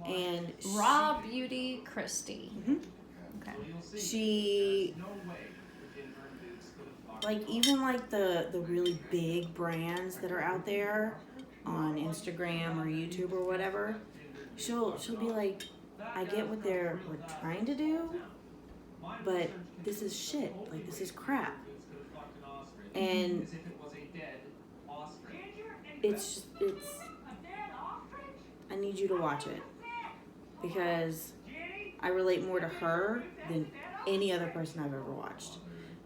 And Raw Beauty Kristi. Mm-hmm. Okay. She, like, even like the really big brands that are out there on Instagram or YouTube or whatever, she'll be like, I get what they're trying to do, but this is shit. Like, this is crap. And it's I need you to watch it because I relate more to her than any other person I've ever watched.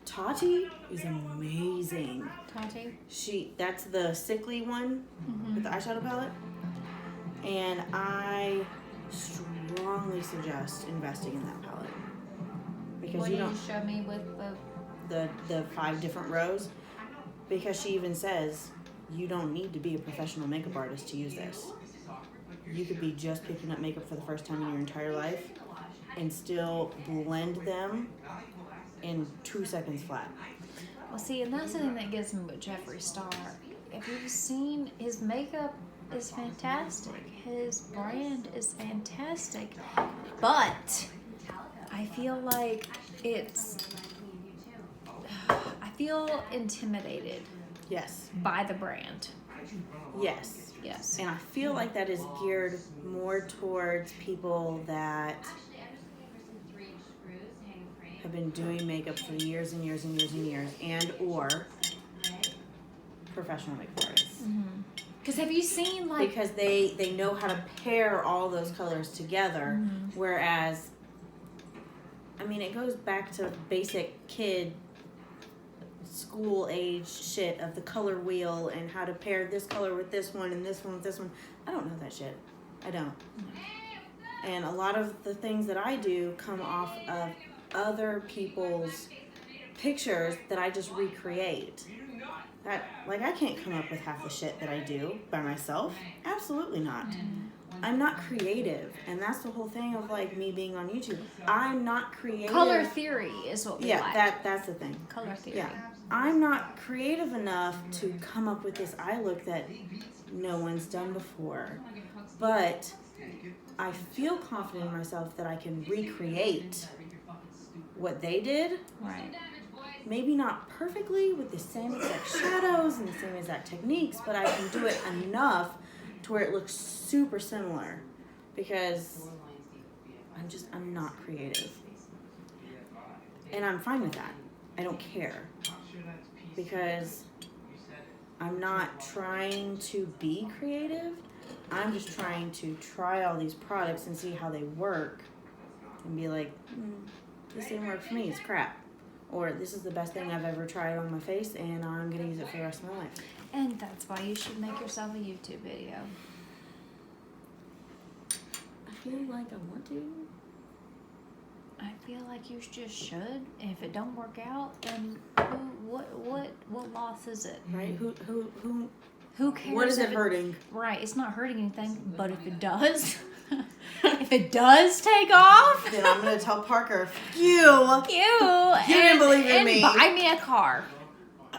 Tati is amazing. Tati? That's the sickly one with the eyeshadow palette. And I strongly suggest investing in that palette. Because what did you show me with the 5 different rows? Because she even says you don't need to be a professional makeup artist to use this. You could be just picking up makeup for the first time in your entire life and still blend them in 2 seconds flat. Well, see, and that's the thing that gets me with Jeffree Starr. If you've seen, his makeup is fantastic. His brand is fantastic. But I feel like I feel intimidated. Yes. By the brand. Yes. Yes. And I feel like that is geared more towards people that have been doing makeup for years and years and years and years, and or professional makeup artists. Because have you seen like... Because they know how to pair all those colors together, whereas, I mean, it goes back to basic kid school age shit of the color wheel and how to pair this color with this one and this one with this one. I don't know that shit. I don't. And a lot of the things that I do come off of other people's pictures that I just recreate. I can't come up with half the shit that I do by myself. Absolutely not. I'm not creative, and that's the whole thing of like me being on YouTube. I'm not creative. Color theory is what we like. That's the thing. Color theory. Yeah, I'm not creative enough to come up with this eye look that no one's done before, but I feel confident in myself that I can recreate what they did. Right. Maybe not perfectly with the same exact shadows and the same exact techniques, but I can do it enough to where it looks super similar because I'm not creative. And I'm fine with that. I don't care because I'm not trying to be creative. I'm just trying to try all these products and see how they work and be like, this didn't work for me, it's crap. Or this is the best thing I've ever tried on my face and I'm going to use it for the rest of my life. And that's why you should make yourself a YouTube video. I feel like I want to. I feel like you just should. And if it don't work out, then what loss is it? Right? Who cares? What is it hurting? Right, it's not hurting anything. But if it does, if it does take off, then I'm gonna tell Parker, you didn't believe in me. Buy me a car.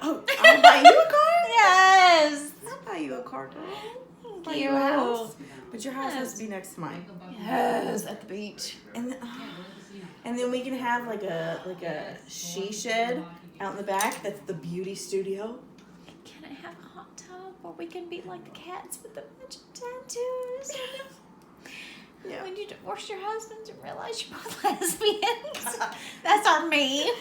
Oh, I'll buy you a car? Yes. I'll buy you a car, girl. Thank Buy you. you a house. But your house has to be next to mine. Yes, at the beach. And then we can have like a she shed out in the back. That's the beauty studio. Can I have a hot tub where we can be like the cats with the bunch of tattoos? Yeah. When you divorce your husband and realize you're both lesbians. That's our meme.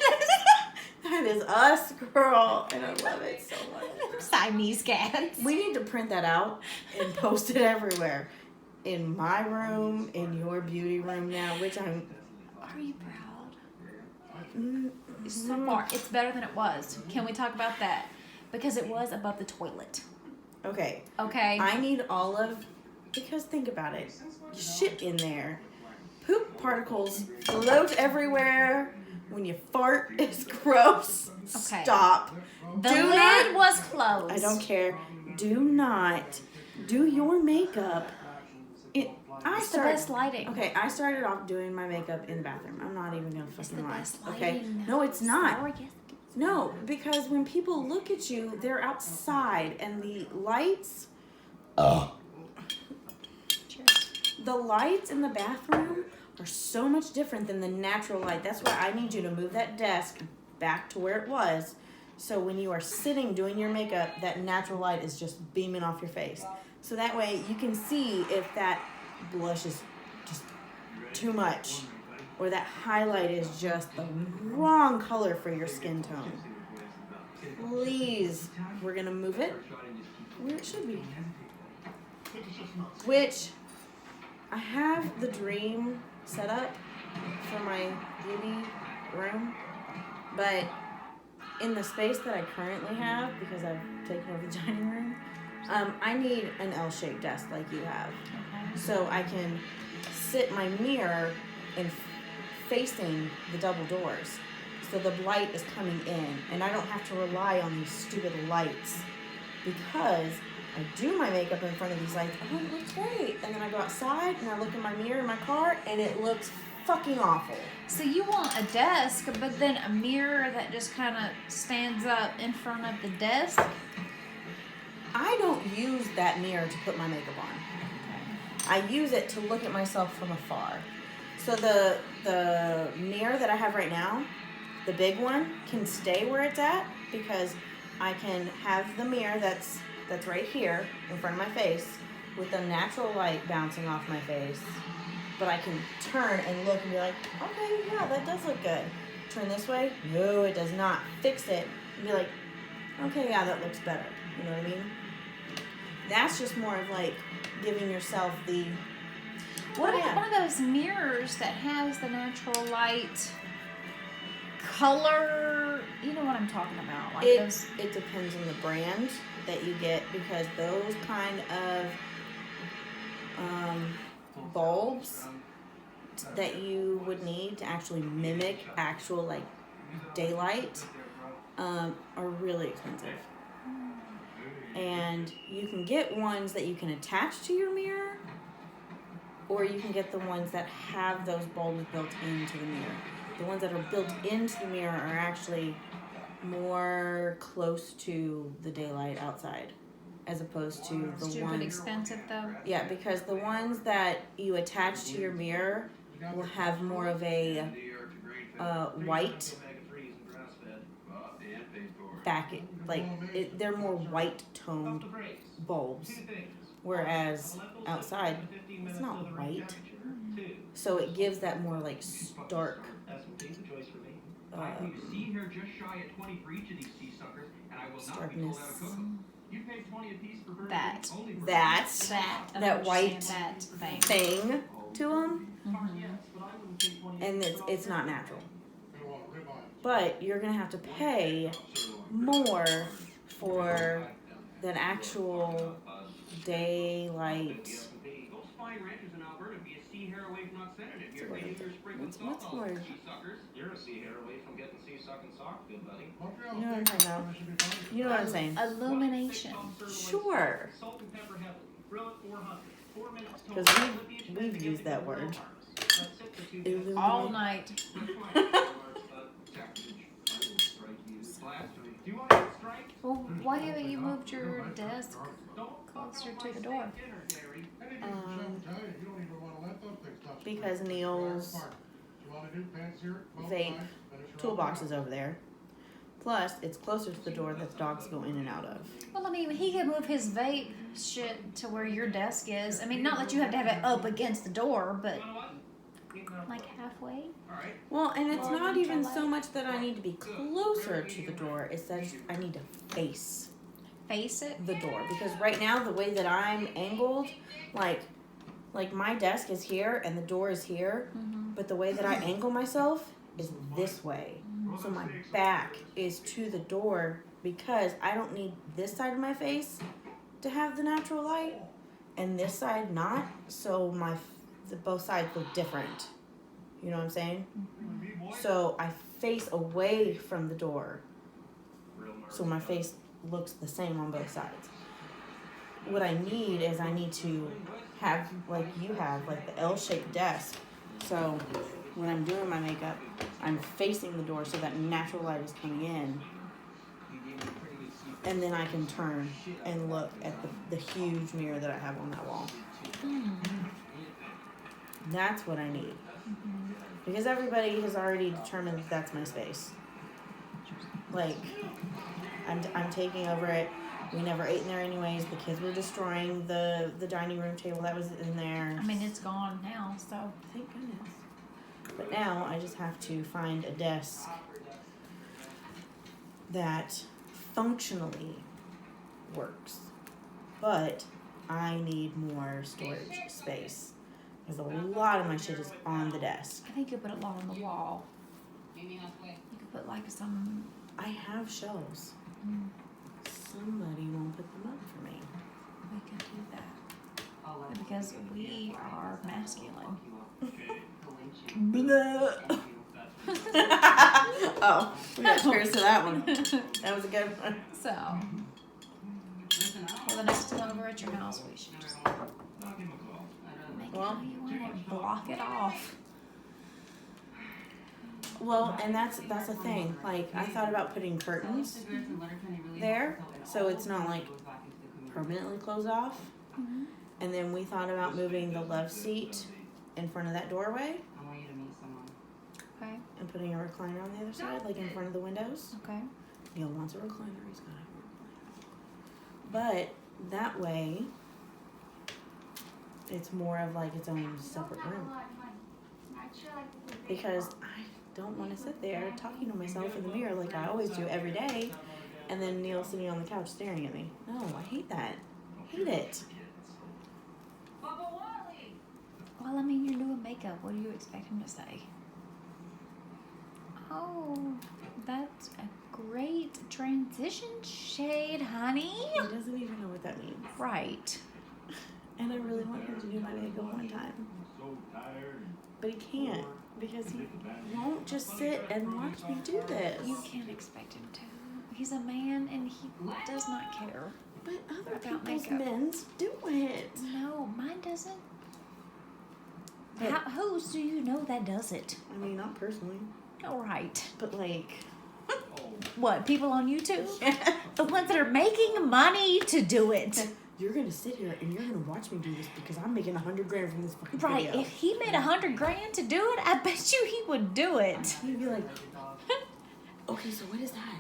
That is us, girl. And I love it so much. Siamese cats. We need to print that out and post it everywhere. In my room, in your beauty room now, which I'm... Are you proud? So far, it's better than it was. Can we talk about that? Because it was above the toilet. Okay. Okay. I need all of... Because think about it. Shit in there. Poop particles float everywhere. When you fart, it's gross. Okay. Stop. The lid was closed. I don't care. Do not do your makeup. It's the best lighting. Okay, I started off doing my makeup in the bathroom. I'm not even going to fucking lie. Best Okay? lighting. No, it's not. Sorry, yes. No, because when people look at you, they're outside and the lights... Cheers. The lights in the bathroom are so much different than the natural light. That's why I need you to move that desk back to where it was. So when you are sitting doing your makeup, that natural light is just beaming off your face. So that way you can see if that blush is just too much or that highlight is just the wrong color for your skin tone. Please, we're going to move it where it should be. Which, I have the dream set up for my beauty room, but in the space that I currently have, because I've taken over the dining room, I need an L-shaped desk like you have. Okay. So I can sit my mirror and facing the double doors. So the light is coming in, and I don't have to rely on these stupid lights because I do my makeup in front of these lights. Oh, it looks great. And then I go outside and I look in my mirror in my car, and it looks fucking awful. So you want a desk, but then a mirror that just kind of stands up in front of the desk? I don't use that mirror to put my makeup on. Okay. I use it to look at myself from afar. So the mirror that I have right now, the big one, can stay where it's at because I can have the mirror that's right here in front of my face with the natural light bouncing off my face. But I can turn and look and be like, okay, yeah, that does look good. Turn this way. No, it does not. Fix it. And be like, okay, yeah, that looks better. You know what I mean? That's just more of like giving yourself the... What about one of those mirrors that has the natural light color? You know what I'm talking about. Like those... It depends on the brand that you get because those kind of bulbs that you would need to actually mimic actual like daylight are really expensive. And you can get ones that you can attach to your mirror, or you can get the ones that have those bulbs built into the mirror. The ones that are built into the mirror are actually more close to the daylight outside, as opposed to the stupid ones... expensive though. Yeah, because the ones that you attach to your mirror will have more of a white back, they're more white toned bulbs, whereas outside it's not white, so it gives that more like stark starkness. That white thing to them, and it's not natural. But you're gonna have to pay more for than actual daylight. What's more? You're a sea hair away from getting sea sucking sock, good buddy. You know what I'm talking about? You know what I'm saying? Illumination. Sure. Because we've used that word. All night. Well, why haven't you moved your desk closer to the door? Because Neil's vape toolbox is over there. Plus, it's closer to the door that the dogs go in and out of. Well, I mean, he could move his vape shit to where your desk is. I mean, not that you have to have it up against the door, but like halfway. Well, and it's not even so much that I need to be closer to the door. It's that I need to face it, the door. Because right now, the way that I'm angled, like my desk is here and the door is here, but the way that I angle myself is this way. So my back is to the door because I don't need this side of my face to have the natural light and this side not. So both sides look different. You know what I'm saying? So I face away from the door. So my face looks the same on both sides. What I need is I need to have, like you have, like the L-shaped desk. So when I'm doing my makeup, I'm facing the door so that natural light is coming in. And then I can turn and look at the huge mirror that I have on that wall. That's what I need. Because everybody has already determined that that's my space. Like, I'm taking over it. We never ate in there anyways. The kids were destroying the dining room table that was in there. I mean, it's gone now, so. Thank goodness. But now I just have to find a desk that functionally works. But I need more storage space. Because a lot of my shit is on the desk. I think you'll put a lot on the wall. You could put like some. I have shelves. Somebody won't put them up for me. We could do that. Because we are masculine. Oh, we got cheers to that one. That was a good one. So, for the next time we're at your house, we should just make it how you want it. Block it off. Well, and that's the thing. Like, I thought about putting curtains there, so it's not like permanently closed off. Mm-hmm. And then we thought about moving the love seat in front of that doorway Okay. and putting a recliner on the other side, like in front of the windows. Okay. Neil wants a recliner. He's got a recliner. But that way, it's more of like its own separate room. Because I don't want to sit there talking to myself in the mirror like I always do every day, and then Neil sitting on the couch staring at me. No, I hate that. Hate it. Well, I mean, you're doing makeup. What do you expect him to say? Oh, that's a great transition shade, honey. He doesn't even know what that means. Right. And I really want him to do my makeup one time. But he can't, because he won't just sit and watch me do this. You can't expect him to. He's a man and he does not care. But other About people's makeup. men's do it. No, mine doesn't. But- Whose do you know that does it? I mean, not personally, All right. but like, What, people on YouTube? The ones that are making money to do it. you're gonna sit here and you're gonna watch me do this because I'm making $100,000 from this fucking Right, video. if he made $100,000 to do it, I bet you he would do it. You'd be like, okay, so what is that?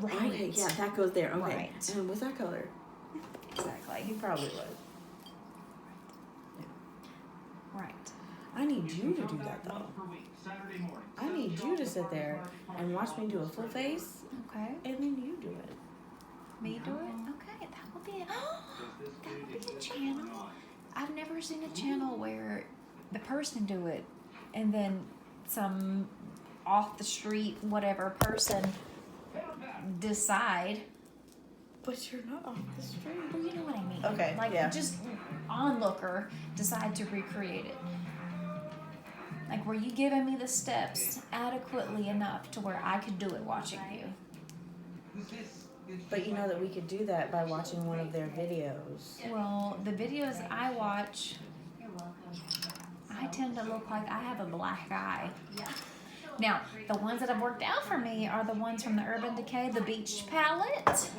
Right. Okay, yeah, that goes there. Okay, Right. and what's that color? Exactly. He probably would. Right. I need you to do that though. I need you to sit there and watch me do a full face, Okay. and then you do it. Me do it? Okay, that would be a channel. I've never seen a channel where the person do it and then some off the street whatever person decide. But you're not off the street. Well, you know what I mean. Okay, Like yeah. just onlooker decide to recreate it. Like, were you giving me the steps adequately enough to where I could do it watching you? But you know that we could do that by watching one of their videos. Well, the videos I watch, I tend to look like I have a black eye. Now, the ones that have worked out for me are the ones from the Urban Decay, the Beach Palette.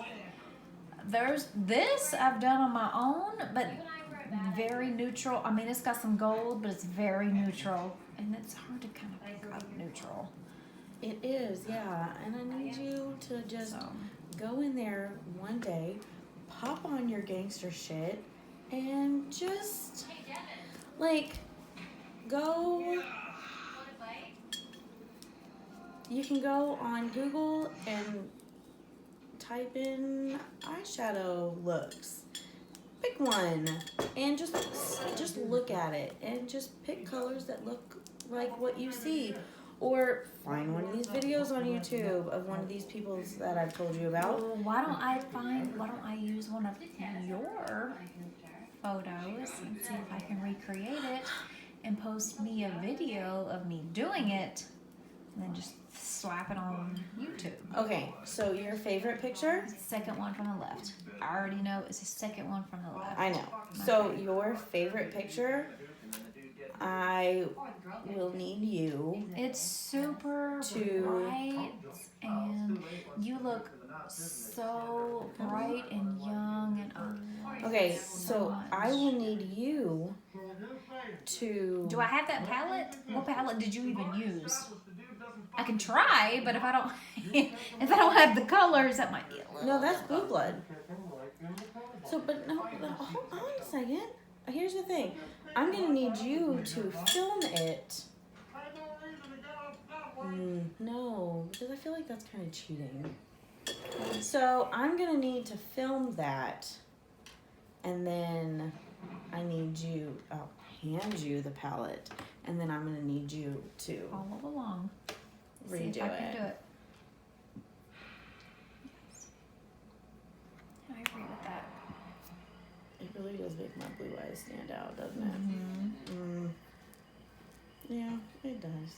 There's this I've done on my own, but very neutral. I mean, it's got some gold, but it's very neutral. And it's hard to kind of pick up neutral. It is, yeah. And I need you to just go in there one day, pop on your gangster shit, and just, like, go. You can go on Google and type in eyeshadow looks. Pick one and just look at it and just pick colors that look like what you see. Or find one of these videos on YouTube of one of these people's that I've told you about. Well, why don't I use one of your photos and see if I can recreate it and post me a video of me doing it and then just slap it on YouTube. Okay, so your favorite picture? Second one from the left. I already know it's the second one from the left. I know. So your favorite picture, I will need you It's super bright, and you look so bright and young, and I love Okay, it so much. I will need you to. Do I have that palette? What palette did you even use? I can try, but if I don't, if I don't have the colors, that might be a little. No, that's Blue Blood. So, but no, hold on a second. Here's the thing. I'm gonna need you to film it. No, because I feel like that's kind of cheating. So I'm gonna need to film that, and then I need you. I'll hand you the palette, and then I'm gonna need you to All along. redo See if I can it. do it. I agree with that. It really does make my blue eyes stand out, doesn't it? Yeah, it does.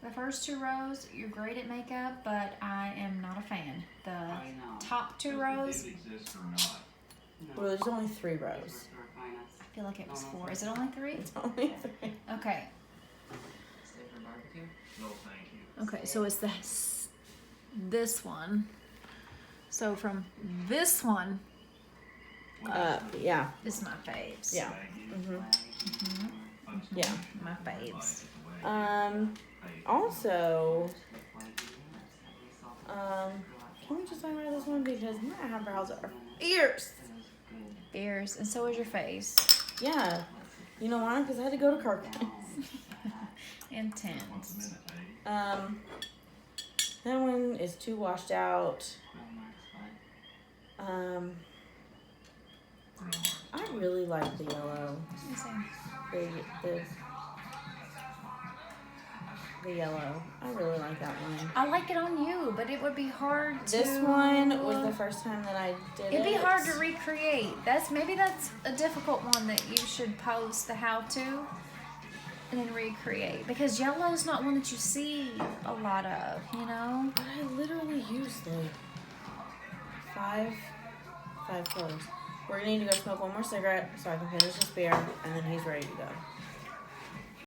The first 2 rows, you're great at makeup, but I am not a fan. The top 2 rows, Well, there's only 3 rows. I feel like it was 4. Is it only 3? It's only 3. Okay. No, thank you. Okay, so it's this one. So from this one, Yeah. this is my faves. Yeah. Yeah. My faves. Also, can we just talk about this one because my eyebrows are fierce. Fierce, and so is your face. Yeah. You know why? Because I had to go to Kirkland. Intense. That one is too washed out. I really like the yellow. The yellow. I really like that one. I like it on you, but it would be hard to. This one was the first time that I did it. It'd be hard to recreate. That's a difficult one that you should post the how-to and then recreate, because yellow's not one that you see a lot of, you know. But I literally used like five colors. We're gonna need to go smoke one more cigarette so I can finish this beer, and then he's ready to go.